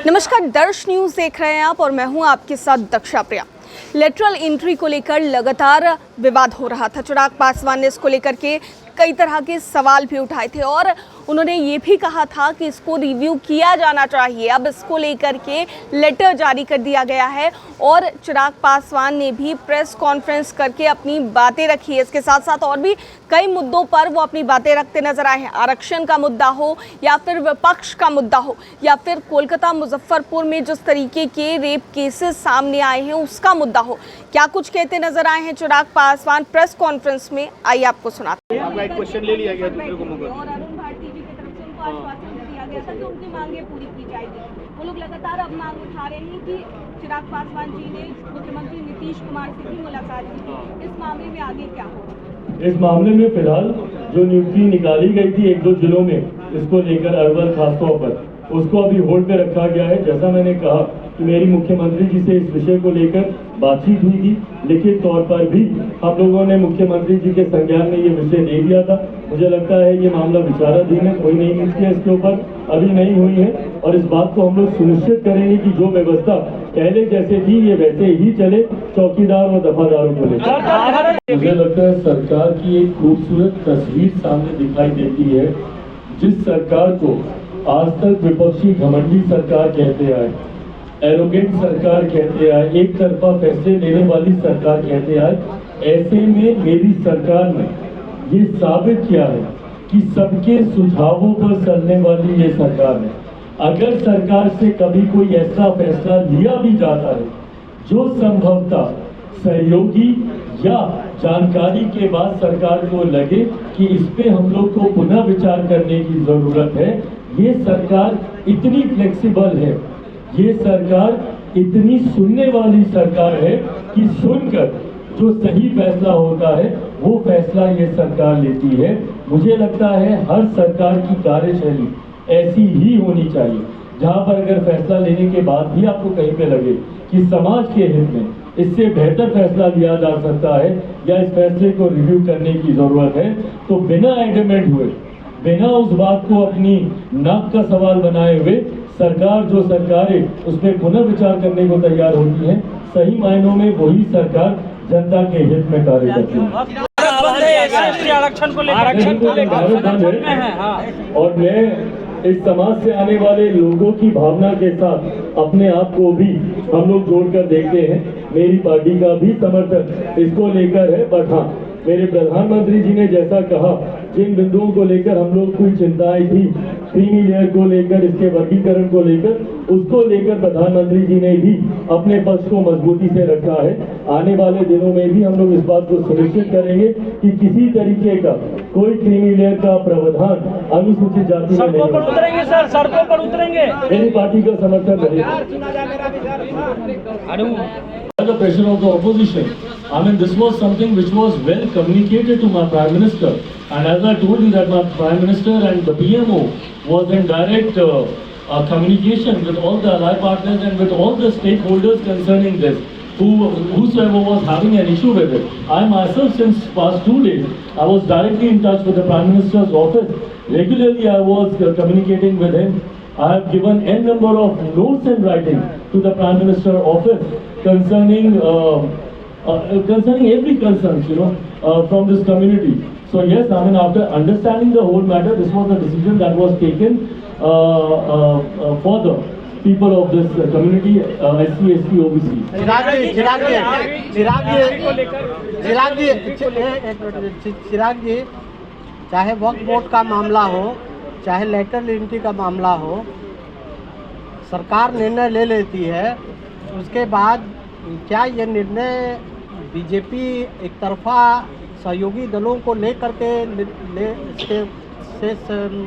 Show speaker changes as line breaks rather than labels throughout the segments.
नमस्कार, दर्श न्यूज देख रहे हैं आप और मैं हूं आपके साथ दक्षा प्रिया। लेटरल एंट्री को लेकर लगातार विवाद हो रहा था। चिराग पासवान ने इसको लेकर के कई तरह के सवाल भी उठाए थे और उन्होंने ये भी कहा था कि इसको रिव्यू किया जाना चाहिए। अब इसको लेकर के लेटर जारी कर दिया गया है और चिराग पासवान ने भी प्रेस कॉन्फ्रेंस करके अपनी बातें रखी है। इसके साथ साथ और भी कई मुद्दों पर वो अपनी बातें रखते नजर आए हैं। आरक्षण का मुद्दा हो या फिर विपक्ष का मुद्दा हो या फिर कोलकाता मुजफ्फरपुर में जिस तरीके के रेप केसेस सामने आए हैं उसका मुद्दा हो, क्या कुछ कहते नजर आए हैं चिराग पासवान प्रेस कॉन्फ्रेंस में, आइए आपको सुनाते हैं।
आपका एक क्वेश्चन ले लिया गया दूसरे को मगर
और अरुण भारती जी की तरफ से उनको आश्वासन दिया गया था कि उनकी मांगें पूरी की जाएगी। वो लोग लगातार अब मांग उठा रहे हैं कि चिराग पासवान जी ने मुख्यमंत्री नीतीश कुमार से भी मुलाकात की थी। इस मामले में आगे क्या होगा?
इस मामले में फिलहाल जो नियुक्ति निकाली गई थी एक दो जिलों में, इसको लेकर अरवल खासतौर पर, उसको अभी होल्ड पे रखा गया है। जैसा मैंने कहा कि मेरी मुख्यमंत्री जी से इस विषय को लेकर बातचीत हुई थी, लिखित तौर पर भी हम लोगों ने मुख्यमंत्री जी के संज्ञान में ये विषय दे दिया था। मुझे लगता है ये मामला विचाराधीन है, कोई नई नियुक्तियां इसके ऊपर अभी नहीं हुई है और इस बात को हम लोग सुनिश्चित करेंगे कि जो व्यवस्था पहले जैसे थी ये वैसे ही चले, चौकीदार और दफादारों को लेकर। मुझे लगता है सरकार की एक खूबसूरत तस्वीर सामने दिखाई देती है। जिस सरकार को आज तक विपक्षी घमंडी सरकार कहते आए, एरोगेंट सरकार कहते आए, एक तरफा फैसले लेने वाली सरकार कहते आए, ऐसे में मेरी सरकार ने ये साबित किया है कि सबके सुझावों पर चलने वाली ये सरकार है। अगर सरकार से कभी कोई ऐसा फैसला लिया भी जाता है जो संभवतः सहयोगी या जानकारी के बाद सरकार को लगे कि इस पे हम लोग को पुनः विचार करने की जरूरत है, ये सरकार इतनी फ्लेक्सिबल है, ये सरकार इतनी सुनने वाली सरकार है कि सुनकर जो सही फैसला होता है वो फैसला ये सरकार लेती है। मुझे लगता है हर सरकार की कार्यशैली ऐसी ही होनी चाहिए, जहां पर अगर फैसला लेने के बाद भी आपको कहीं पे लगे कि समाज के हित में इससे बेहतर फैसला लिया जा सकता है या इस फैसले को रिव्यू करने की जरूरत है, तो बिना एग्रीमेंट हुए, बिना उस बात को अपनी नाक का सवाल बनाए हुए सरकार जो सरकारें उस पर पुनः विचार करने को तैयार होती है, सही मायनों में वही सरकार जनता के हित में कार्य करती है।
आरक्षण को लेकर
और मैं इस समाज से आने वाले लोगों की भावना के साथ अपने आप को भी हम लोग जोड़कर देखते हैं। मेरी पार्टी का भी समर्थन इसको लेकर है, बट हाँ, मेरे प्रधानमंत्री जी ने जैसा कहा, जिन बिंदुओं को लेकर हम लोग कोई चिंताएं थी, क्रीमी लेयर को लेकर, इसके वर्गीकरण को लेकर, उसको लेकर प्रधानमंत्री जी ने भी अपने पक्ष को मजबूती से रखा है। आने वाले दिनों में भी हम लोग इस बात को सुनिश्चित करेंगे कि किसी तरीके का कोई क्रीमी लेयर का प्रावधान अनुसूचित जाति में नहीं होगा।
उतरेंगे सर, सड़कों पर उतरेंगे।
मेरी पार्टी का समर्थन रहेगा। The pressure of the opposition. I mean, this was something which was well communicated to my Prime Minister, and as I told you that my Prime Minister and the PMO was in direct communication with all the ally partners and with all the stakeholders concerning this. Whosoever was having an issue with it. I myself, since past 2 days, I was directly in touch with the Prime Minister's office. Regularly, I was communicating with him. I have given n number of notes in writing to the Prime Minister office concerning every concern, from this community. So yes, I mean, after understanding the whole matter, this was the decision that was taken for the people of this community, SC, ST, OBC.
चिराग जी, चाहे वक्फ board का मामला हो, चाहे lateral entry का मामला हो, सरकार निर्णय ले लेती है। उसके बाद क्या ये निर्णय बीजेपी एक तरफा सहयोगी दलों को ले करके इसके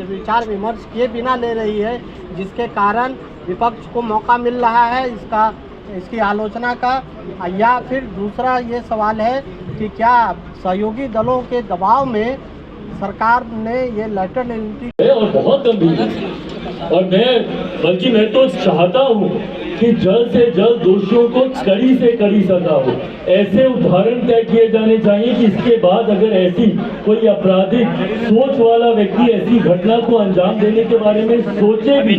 विचार विमर्श किए बिना ले रही है, जिसके कारण विपक्ष को मौका मिल रहा है इसकी आलोचना का? या फिर दूसरा ये सवाल है कि क्या सहयोगी दलों के दबाव में सरकार ने ये लेटर एंट्री
और बहुत गंभीर है, और मैं तो चाहता हूँ कि जल्द से जल्द दोषियों को कड़ी से कड़ी सजा हो। ऐसे उदाहरण तय किए जाने चाहिए कि इसके बाद अगर ऐसी कोई आपराधिक सोच वाला व्यक्ति ऐसी घटना को अंजाम देने के बारे में सोचे भी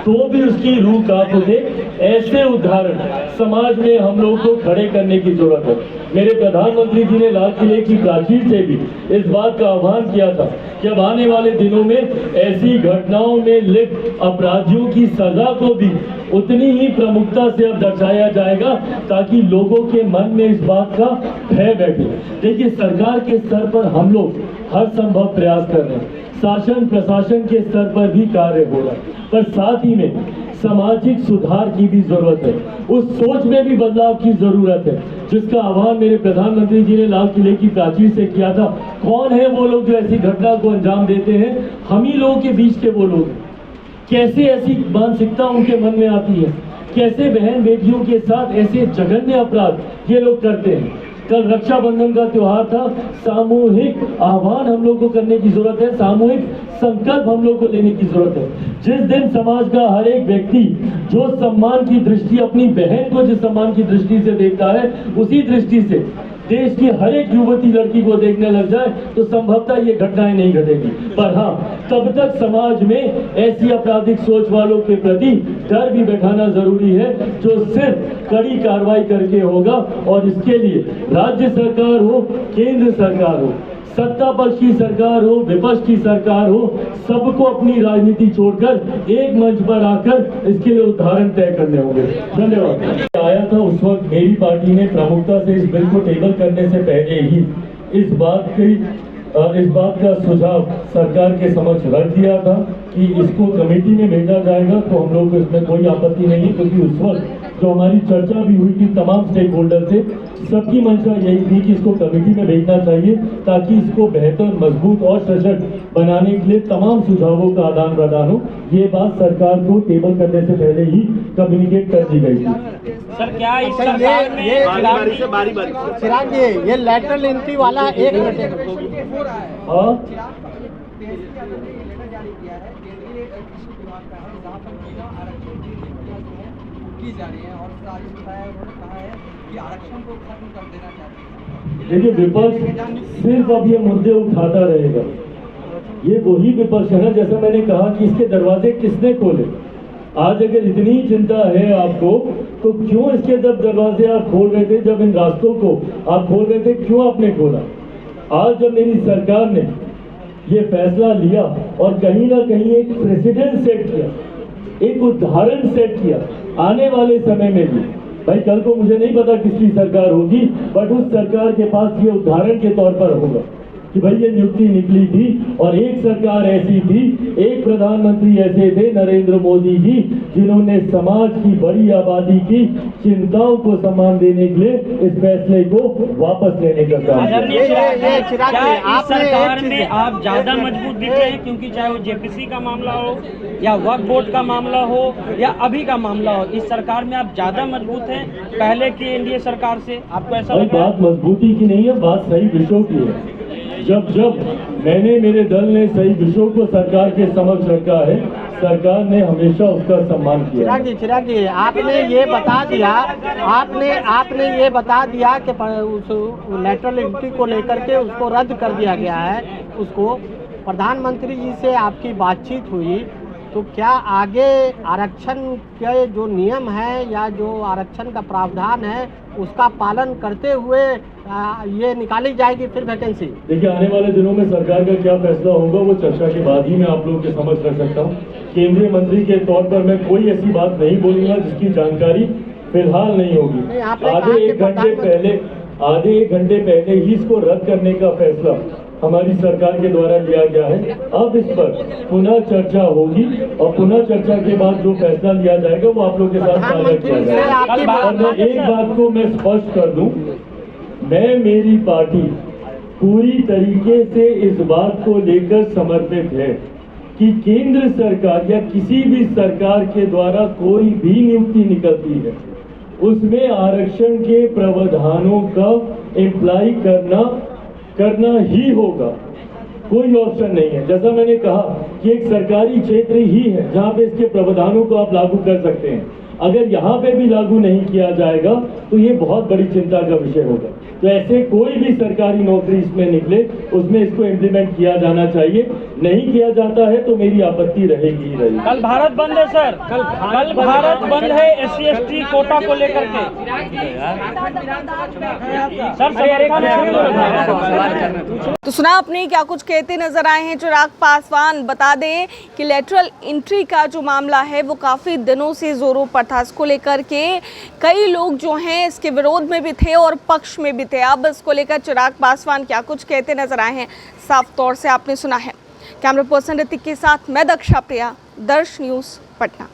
तो भी उसकी रूह कांप उठे। ऐसे उदाहरण समाज में हम लोगों को खड़े करने की जरूरत है। मेरे प्रधानमंत्री जी ने लाल किले की प्राचीर से भी इस बात का आह्वान किया था कि अब आने वाले दिनों में ऐसी घटनाओं में लिप्त अपराधियों की सजा को भी उतनी ही प्रमुखता से अब दर्शाया जाएगा ताकि लोगों के मन में इस बात का भय बैठे। देखिए, सरकार के स्तर पर हम लोग हर संभव प्रयास कर रहे हैं, शासन प्रशासन के स्तर पर भी कार्य हो रहा है, पर साथ ही में सामाजिक सुधार की भी जरूरत है। उस सोच में भी बदलाव की जरूरत है जिसका आह्वान मेरे प्रधानमंत्री जी ने लाल किले की प्राचीर से किया था। कौन है वो लोग जो ऐसी घटना को अंजाम देते हैं? हम ही लोगों के बीच के वो लोग। कैसे ऐसी मानसिकता उनके मन में आती है? कैसे बहन बेटियों के साथ ऐसे जघन्य अपराध ये लोग करते हैं? कल रक्षाबंधन का त्योहार था। सामूहिक आह्वान हम लोग को करने की जरूरत है, सामूहिक संकल्प हम लोग को लेने की जरूरत है। जिस दिन समाज का हर एक व्यक्ति जो सम्मान की दृष्टि अपनी बहन को जिस सम्मान की दृष्टि से देखता है उसी दृष्टि से देश की हर एक युवती लड़की को देखने लग जाए तो संभवतः ये घटनाएं नहीं घटेगी। पर हाँ, तब तक समाज में ऐसी आपराधिक सोच वालों के प्रति डर भी बैठाना जरूरी है जो सिर्फ कड़ी कार्रवाई करके होगा। और इसके लिए राज्य सरकार हो, केंद्र सरकार हो, सत्ता पक्ष की सरकार हो, विपक्ष की सरकार हो, सबको अपनी राजनीति छोड़कर एक मंच पर आकर इसके लिए उदाहरण तय करने होंगे। धन्यवाद। आया था उस वक्त मेरी पार्टी ने प्रमुखता से इस बिल को टेबल करने से पहले ही इस बात का सुझाव सरकार के समक्ष रख दिया था कि इसको कमेटी में भेजा जाएगा। तो हम लोग को इसमें कोई आपत्ति नहीं है, क्योंकि उस वक्त जो हमारी चर्चा भी हुई थी तमाम स्टेक होल्डर से, सबकी मंशा यही थी कि इसको कमेटी में भेजना चाहिए ताकि इसको बेहतर, मजबूत और सशक्त बनाने के लिए तमाम सुझावों का आदान प्रदान हो। ये बात सरकार को टेबल करने से पहले ही कम्युनिकेट कर दी गई थी।
सर, क्या इस
अच्छा,
सरकार में
बारी चिराग जी, ये लेटरल एंट्री वाला एक
हाँ,
की जा रही है और सारी बताया उन्होंने कहा है कि आरक्षण को खत्म कर देना चाहते हैं।
देखिए, विपक्ष सिर्फ अब ये मुद्दे उठाता रहेगा। ये वही विपक्ष है ना, जैसा मैंने कहा कि इसके दरवाजे किसने खोले। आज अगर इतनी चिंता है आपको तो क्यों इसके जब दरवाजे आप खोल रहे थे, जब इन रास्तों को आप खोल रहे थे, क्यों आपने खोला? आज जब मेरी सरकार ने ये फैसला लिया और कहीं ना कहीं एक प्रेसिडेंट सेट किया, एक उदाहरण सेट किया, आने वाले समय में भी, भाई कल को मुझे नहीं पता किसकी सरकार होगी, बट उस सरकार के पास ये उदाहरण के तौर पर होगा कि भाई ये नियुक्ति निकली थी और एक सरकार ऐसी थी, एक प्रधानमंत्री ऐसे थे नरेंद्र मोदी जी, जिन्होंने समाज की बड़ी आबादी की चिंताओं को सम्मान देने के लिए इस फैसले को वापस लेने का काम किया।
क्या इस सरकार में आप ज्यादा मजबूत दिख रहे हैं? क्योंकि चाहे वो जेपीसी का मामला हो या वक्फ बोर्ड का मामला हो या अभी का मामला हो, इस सरकार में आप ज्यादा मजबूत हैं पहले की एनडीए सरकार से? आपको ऐसा लगता है?
बात मजबूती की नहीं है, बात सही विषयों की है। जब मैंने, मेरे दल ने सही विषयों को सरकार के समक्ष रखा है, सरकार ने हमेशा उसका सम्मान किया।
चिराग जी, आपने ये बता दिया, आपने ये बता दिया कि उस लेटरल एंट्री को लेकर के उसको रद्द कर दिया गया है। उसको प्रधानमंत्री जी से आपकी बातचीत हुई तो क्या आगे आरक्षण के जो नियम है या जो आरक्षण का प्रावधान है उसका पालन करते हुए ये निकाली जाएगी फिर वैकेंसी?
देखिए, आने वाले दिनों में सरकार का क्या फैसला होगा वो चर्चा के बाद ही मैं आप लोगों के समक्ष रख सकता हूँ। केंद्रीय मंत्री के तौर पर मैं कोई ऐसी बात नहीं बोलूंगा जिसकी जानकारी फिलहाल नहीं होगी। आधे एक घंटे पहले ही इसको रद्द करने का फैसला हमारी सरकार के द्वारा लिया गया है। अब इस पर पुनः चर्चा होगी और पुनः चर्चा के बाद जो फैसला लिया जाएगा वो आप लोग के साथ साझा किया जाएगा। और मैं एक बात को मैं स्पष्ट कर दूं, मेरी पार्टी पूरी तरीके से इस बात को लेकर समर्पित है कि केंद्र सरकार या किसी भी सरकार के द्वारा कोई भी नियुक्ति निकलती है उसमें आरक्षण के प्रावधानों का एप्लाई करना ही होगा, कोई ऑप्शन नहीं है। जैसा मैंने कहा कि एक सरकारी क्षेत्र ही है जहां पे इसके प्रावधानों को आप लागू कर सकते हैं। अगर यहाँ पे भी लागू नहीं किया जाएगा तो ये बहुत बड़ी चिंता का विषय होगा। तो ऐसे कोई भी सरकारी नौकरी इसमें निकले उसमें इसको इम्प्लीमेंट किया जाना चाहिए। नहीं किया जाता है तो मेरी आपत्ति रहेगी ही रहेगी।
कल भारत बंद है सर, कल भारत बंद है SC/ST कोटा को लेकर के।
तो सुना आपने क्या कुछ कहते नजर आए हैं चिराग पासवान। बता दें कि लेटरल एंट्री का जो मामला है वो काफ़ी दिनों से जोरों पर था। इसको लेकर के कई लोग जो हैं इसके विरोध में भी थे और पक्ष में भी थे। अब इसको लेकर चिराग पासवान क्या कुछ कहते नजर आए हैं साफ तौर से आपने सुना है। कैमरा पर्सन ऋतिक के साथ मैं दक्षा प्रिया, दर्श न्यूज़ पटना।